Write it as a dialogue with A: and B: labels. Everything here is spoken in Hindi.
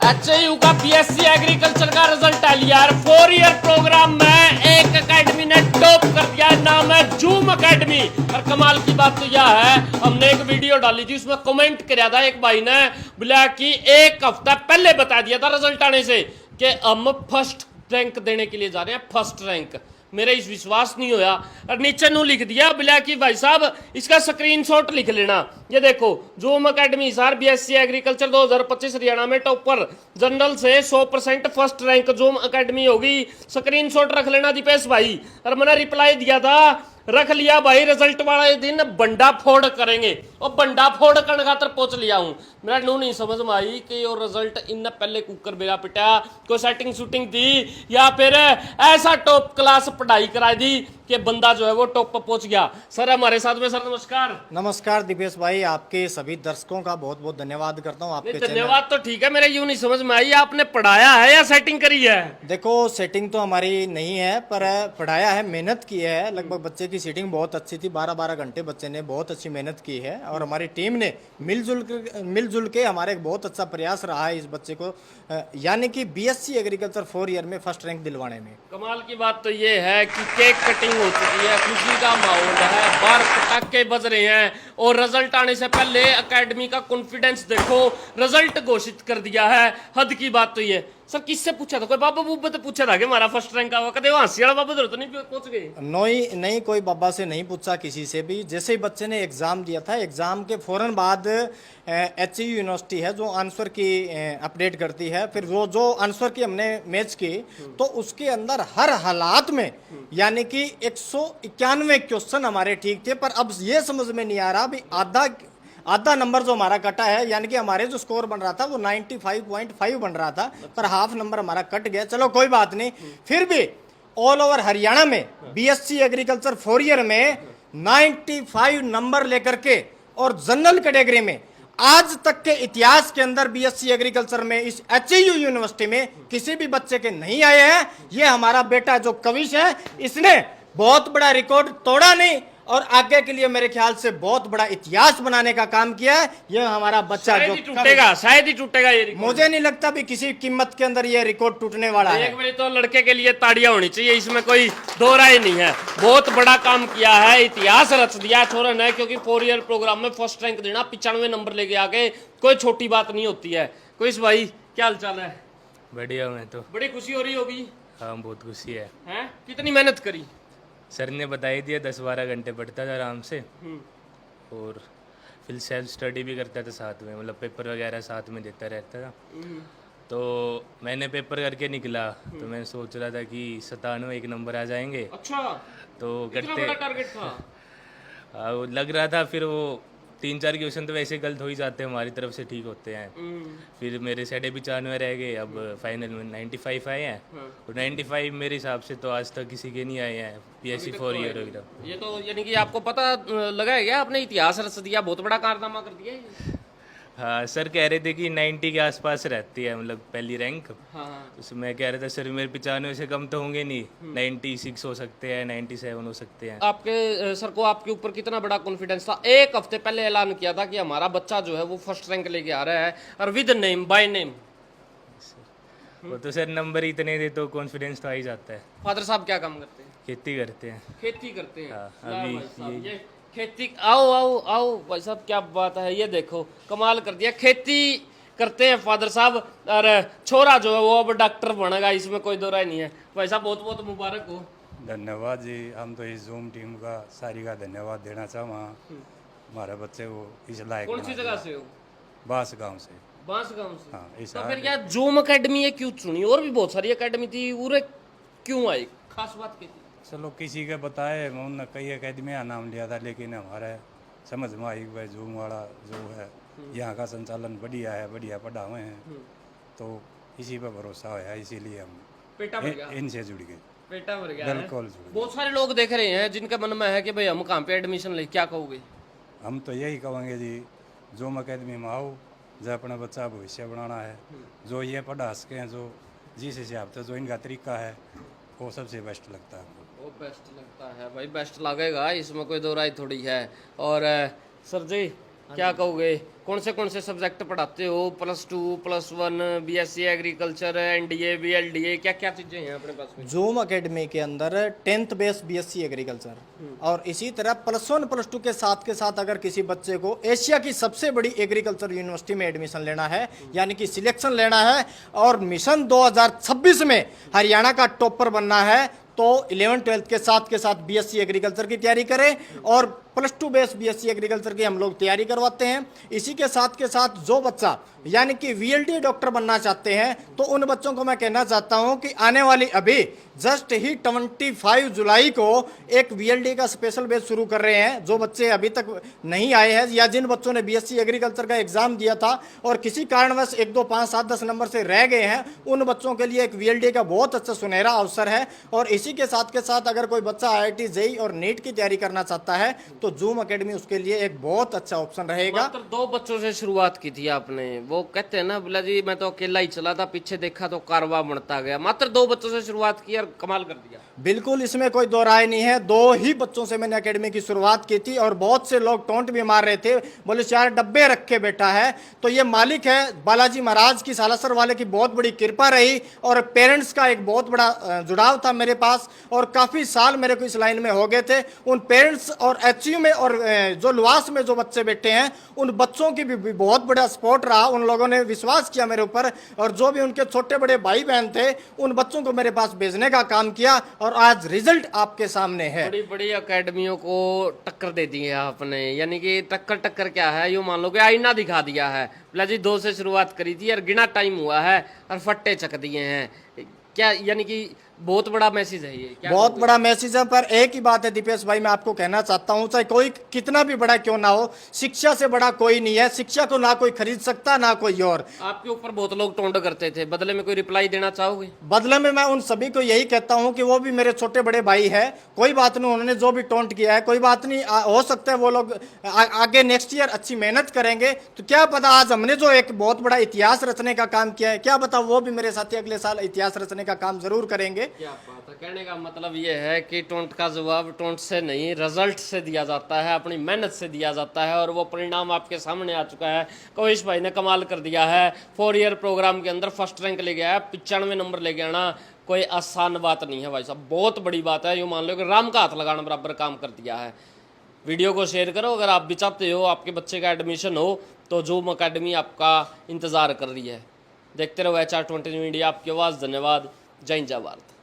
A: एचयू का बीएससी एग्रीकल्चर का रिजल्ट आ लिया है। 4 ईयर प्रोग्राम में एक एकेडमी ने टॉप कर दिया, नाम है जूम एकेडमी। और कमाल की बात तो यह है, हमने एक वीडियो डाली थी, उसमें कमेंट किया था एक भाई ने, बोला कि एक हफ्ता पहले बता दिया था रिजल्ट आने से कि हम फर्स्ट रैंक देने के लिए जा रहे हैं, फर्स्ट रैंक। मेरे इस विश्वास नहीं होया और नीचे नू लिख दिया बोला कि भाई साहब इसका स्क्रीनशॉट लिख लेना। ये देखो zoom academy sir BSc agriculture 2025 Haryana में टॉपर, जनरल से 100% फर्स्ट रैंक जूम एकेडमी होगी। स्क्रीनशॉट रख लेना दीपेश भाई। और मैंने रिप्लाई दिया था, रख लिया भाई, रिजल्ट वाले दिन बंडा फोड़ करेंगे। और बंडा फोड़ करने खातर पहुंच लिया हूं। मेरा नू नहीं समझ में आई कि और रिजल्ट इन पहले कुकर बेगा पिटा, कोई सेटिंग शूटिंग थी या फिर ऐसा टॉप क्लास पढ़ाई करा दी कि बंदा जो है वो टॉप पर पहुंच गया। सर हमारे साथ में, सर नमस्कार।
B: नमस्कार दीपेश भाई, आपके सभी दर्शकों का बहुत बहुत धन्यवाद करता हूं। आपके
A: धन्यवाद तो ठीक है, मेरे यूं नहीं समझ में आई आपने पढ़ाया है या सेटिंग करी है?
B: देखो सेटिंग तो हमारी नहीं है, पर पढ़ाया है, मेहनत की है। लगभग बच्चे की सीटिंग बहुत अच्छी थी, 12-12 घंटे बच्चे ने बहुत अच्छी मेहनत की है। और हमारी टीम ने मिलजुल के हमारे एक बहुत अच्छा प्रयास रहा है इस बच्चे को, यानी कि बीएससी एग्रीकल्चर 4 ईयर में फर्स्ट रैंक दिलवाने में।
A: कमाल की बात तो ये है कि केक कटिंग हो चुकी है, खुशी का माहौल है, बाहर पटाखे बज रहे हैं और रिजल्ट आने से पहले एकेडमी का कॉन्फिडेंस देखो, रिजल्ट घोषित कर दिया है। हद की बात तो ये। सर किससे पूछा था? कोई बाबा बूबा तो पूछा था कि हमारा फर्स्ट रैंक आवा? कदे हंसी वाला बाबा तो नहीं पहुंच गए?
B: नहीं, कोई बाबा से नहीं पूछा, किसी से भी। जैसे ही बच्चे ने एग्जाम दिया था, एग्जाम के फौरन बाद एचयू यूनिवर्सिटी है जो आंसर की अपडेट करती है, फिर वो जो आंसर की हमने मैच की तो उसके अंदर हर हालात में यानी कि 191 क्वेश्चन हमारे ठीक थे। पर अब ये समझ में नहीं आ रहा भी आधा नंबर जो हमारा कटा है, यानी कि हमारे जो स्कोर बन रहा था वो 95.5 बन रहा था, पर हाफ नंबर हमारा कट गया। चलो कोई बात नहीं, फिर भी ऑल ओवर हरियाणा में बीएससी एग्रीकल्चर 4 ईयर में 95 नंबर लेकर के और जनरल कैटेगरी में आज तक के इतिहास के अंदर बीएससी एग्रीकल्चर में इस एचयू यूनिवर्सिटी में किसी भी बच्चे के नहीं आए हैं। ये हमारा बेटा जो कविश है, इसने बहुत बड़ा रिकॉर्ड तोड़ा नहीं और आगे के लिए मेरे ख्याल से बहुत बड़ा इतिहास बनाने का काम किया है। ये हमारा बच्चा जो
A: टूटेगा, शायद ही टूटेगा ये रिकॉर्ड।
B: मुझे नहीं लगता भी किसी कीमत के अंदर ये रिकॉर्ड टूटने वाला है।
A: एक मिनट तो लड़के के लिए ताड़ियां होनी चाहिए, इसमें कोई दो राय नहीं है। बहुत बड़ा काम किया है, इतिहास रच दिया छोरा ने, क्योंकि 4 ईयर प्रोग्राम में फर्स्ट रैंक देना, 95 नंबर लेके आके कोई छोटी बात नहीं होती है। कोई भाई क्या हाल चाल है?
C: बढ़िया। मैं तो
A: बड़ी खुशी हो रही होगी।
C: हाँ बहुत खुशी है।
A: हैं? कितनी मेहनत करी?
C: सर ने बता ही दिया, 10-12 घंटे पढ़ता था आराम से और फिर सेल्फ स्टडी भी करता था साथ में, मतलब पेपर वगैरह साथ में देता रहता था। तो मैंने पेपर करके निकला तो मैं सोच रहा था कि 97 एक नंबर आ जाएंगे।
A: अच्छा,
C: तो
A: इतना बड़ा टारगेट था?
C: वो लग रहा था। फिर वो 3-4 क्वेश्चन तो वैसे गलत हो ही जाते हैं, हमारी तरफ से ठीक होते हैं। फिर मेरे 95 रह गए, अब फाइनल में 95 आए हैं। और 95 मेरे हिसाब से तो आज तक किसी के नहीं आए हैं बीएससी 4 ईयर वगैरह।
A: ये तो यानी कि आपको पता लगा है क्या, आपने इतिहास रच दिया, बहुत बड़ा कारनामा कर दिया ये।
C: हाँ सर कह रहे थे कि 90 के आसपास रहती है, मतलब पहली रैंक।
A: हाँ।
C: उसमें मैं कह रहा था सर मेरे 95 से कम तो होंगे नहीं, 96 हो सकते हैं, 97 हो सकते हैं।
A: आपके सर को आपके ऊपर कितना बड़ा कॉन्फिडेंस था? एक हफ्ते पहले ऐलान किया था कि हमारा बच्चा जो है वो फर्स्ट रैंक लेके आ रहा है, और विद नेम बाय नेम।
C: वो तो सर नंबर ही इतने दे तो कॉन्फिडेंस तो आ ही जाता है।
A: फादर साहब क्या काम करते हैं?
C: खेती करते हैं।
A: खेती करते हैं।
C: हाँ,
A: ला
C: अभी
A: भाई साहब, ये खेती। आओ आओ आओ भाई साहब, क्या बात है, ये देखो कमाल कर दिया। खेती करते हैं फादर साहब, और छोरा जो है वो अब डॉक्टर बनेगा, इसमें कोई दो राय नहीं है। भाई साहब बहुत बहुत मुबारक हो।
D: धन्यवाद जी। हम तो इस जूम टीम का सारी का धन्यवाद देना चाहूँगा। हमारे बच्चे को इस लायक
A: कौन सी जगह से हो?
D: बांस गांव से।
A: बांस गांव से?
D: हाँ, इस
A: तो फिर यार जूम एकेडमी ये क्यों चुनी? और भी बहुत सारी एकेडमी थी, उरे क्यों आई? खास बात क्या थी?
D: चलो किसी के बताए, उन्होंने कई अकेडमियाँ नाम लिया था, लेकिन हमारे समझ में आई भाई जूम वाला जो है यहाँ का संचालन बढ़िया है, बढ़िया पढ़ा हुए हैं, तो इसी पर भरोसा होया, इसीलिए हम
A: पेटा भर गया।
D: इनसे जुड़ गए।
A: पेटा भर गया है।
D: बिल्कुल जुड़ गए।
A: बहुत सारे लोग देख रहे हैं जिनके मन में है कि भाई हम कहाँ पे एडमिशन ले, क्या कहोगे?
D: हम तो यही कहेंगे जी, जूम अकेडमी में आओ, जो अपना बच्चा भविष्य बनाना है, जो ये पढ़ा सकें, जो जिस हिसाब से जो इनका तरीका है वो सबसे बेस्ट लगता है।
A: वो बेस्ट लगता है भाई, बेस्ट लगेगा, इसमें कोई दो राय थोड़ी है। और सर जी क्या कहोगे, कौन से सब्जेक्ट पढ़ाते हो? +2 +1 BSc एग्रीकल्चर, NDA BLDA, क्या क्या चीजें हैं अपने पास में?
B: जूम एकेडमी के अंदर 10th बेस BSc एग्रीकल्चर और इसी तरह +1 +2 के साथ अगर किसी बच्चे को एशिया की सबसे बड़ी एग्रीकल्चर यूनिवर्सिटी में एडमिशन लेना है, यानी कि सिलेक्शन लेना है और मिशन 2026 में हरियाणा का टॉपर बनना है, तो 11th-12th के साथ BSc एग्रीकल्चर की तैयारी करें और +2 बेस BSc एग्रीकल्चर की हम लोग तैयारी करवाते हैं। इसी के साथ जो बच्चा यानी कि VLD डॉक्टर बनना चाहते हैं, तो उन बच्चों को मैं कहना चाहता हूं कि आने वाली अभी जस्ट ही 25 जुलाई को एक VLD का स्पेशल बैच शुरू कर रहे हैं। जो बच्चे अभी तक नहीं आए हैं या जिन बच्चों ने BSc एग्रीकल्चर का एग्जाम दिया था और किसी कारणवश 1, 2, 5, 7, 10 नंबर से रह गए हैं, उन बच्चों के लिए एक VLD का बहुत अच्छा सुनहरा अवसर है। और इसी के साथ अगर कोई बच्चा IIT JEE और नीट की तैयारी करना चाहता है, तो जूम एकेडमी उसके लिए एक बहुत अच्छा ऑप्शन रहेगा।
A: मात्र 2 बच्चों से शुरुआत की थी आपने, वो कहते हैं ना बोला जी मैं तो अकेला ही चला था, पीछे देखा तो कारवा बढ़ता गया। मात्र 2 बच्चों से शुरुआत की और कमाल कर दिया।
B: बिल्कुल, इसमें कोई दो राय नहीं है। 2 ही बच्चों से मैंने एकेडमी की शुरुआत की थी और बहुत से लोग टोंट भी मार रहे थे, बोले 4 डब्बे रखे बेटा है। तो ये मालिक है बालाजी महाराज की, सालासर वाले की बहुत बड़ी कृपा रही और पेरेंट्स का एक बहुत बड़ा जुड़ाव था मेरे पास और काफ़ी साल मेरे को इस लाइन में हो गए थे। उन पेरेंट्स और HU में और जो लुआस में जो बच्चे बैठे हैं, उन बच्चों की भी बहुत बड़ा सपोर्ट रहा। उन लोगों ने विश्वास किया मेरे ऊपर और जो भी उनके छोटे बड़े भाई बहन थे, उन बच्चों को मेरे पास भेजने का काम किया और आज रिजल्ट आपके सामने है।
A: बड़ी बड़ी अकेडमियों को टक्कर दे दी है आपने, यानी कि टक्कर क्या है, यूं मान लो कि आईना दिखा दिया है। बोला जी 2 से शुरुआत करी थी और गिना टाइम हुआ है और फट्टे चक दिए हैं। क्या यानी कि बहुत बड़ा मैसेज है ये? क्या
B: बहुत बड़ा मैसेज है, पर एक ही बात है दीपेश भाई, मैं आपको कहना चाहता हूं, चाहे कोई कितना भी बड़ा क्यों ना हो, शिक्षा से बड़ा कोई नहीं है। शिक्षा को ना कोई खरीद सकता ना कोई और।
A: आपके ऊपर बहुत लोग टोंट करते थे, बदले में कोई रिप्लाई देना चाहोगे?
B: बदले में मैं उन सभी को यही कहता हूं कि वो भी मेरे छोटे बड़े भाई है। कोई बात नहीं, उन्होंने जो भी टोंट किया है कोई बात नहीं, हो सकता है वो लोग आगे नेक्स्ट ईयर अच्छी मेहनत करेंगे। तो क्या पता आज हमने जो एक बहुत बड़ा इतिहास रचने का काम किया है, क्या पता वो भी मेरे साथी अगले साल इतिहास रचने का काम जरूर करेंगे।
A: क्या बात है। कहने का मतलब ये है कि टोंट का जवाब टोंट से नहीं, रिजल्ट से दिया जाता है, अपनी मेहनत से दिया जाता है और वो परिणाम आपके सामने आ चुका है। कविश भाई ने कमाल कर दिया है। 4 ईयर प्रोग्राम के अंदर फर्स्ट रैंक ले गया है, 95 नंबर ले गया ना, कोई आसान बात नहीं है भाई साहब, बहुत बड़ी बात है। यूँ मान लो कि राम का हाथ लगाना बराबर काम कर दिया है। वीडियो को शेयर करो, अगर आप भी चाहते हो आपके बच्चे का एडमिशन हो तो जूम एकेडमी आपका इंतज़ार कर रही है। देखते रहो HR 20 मीडिया, आपकी आवाज़। धन्यवाद। जय हिंद जय भारत।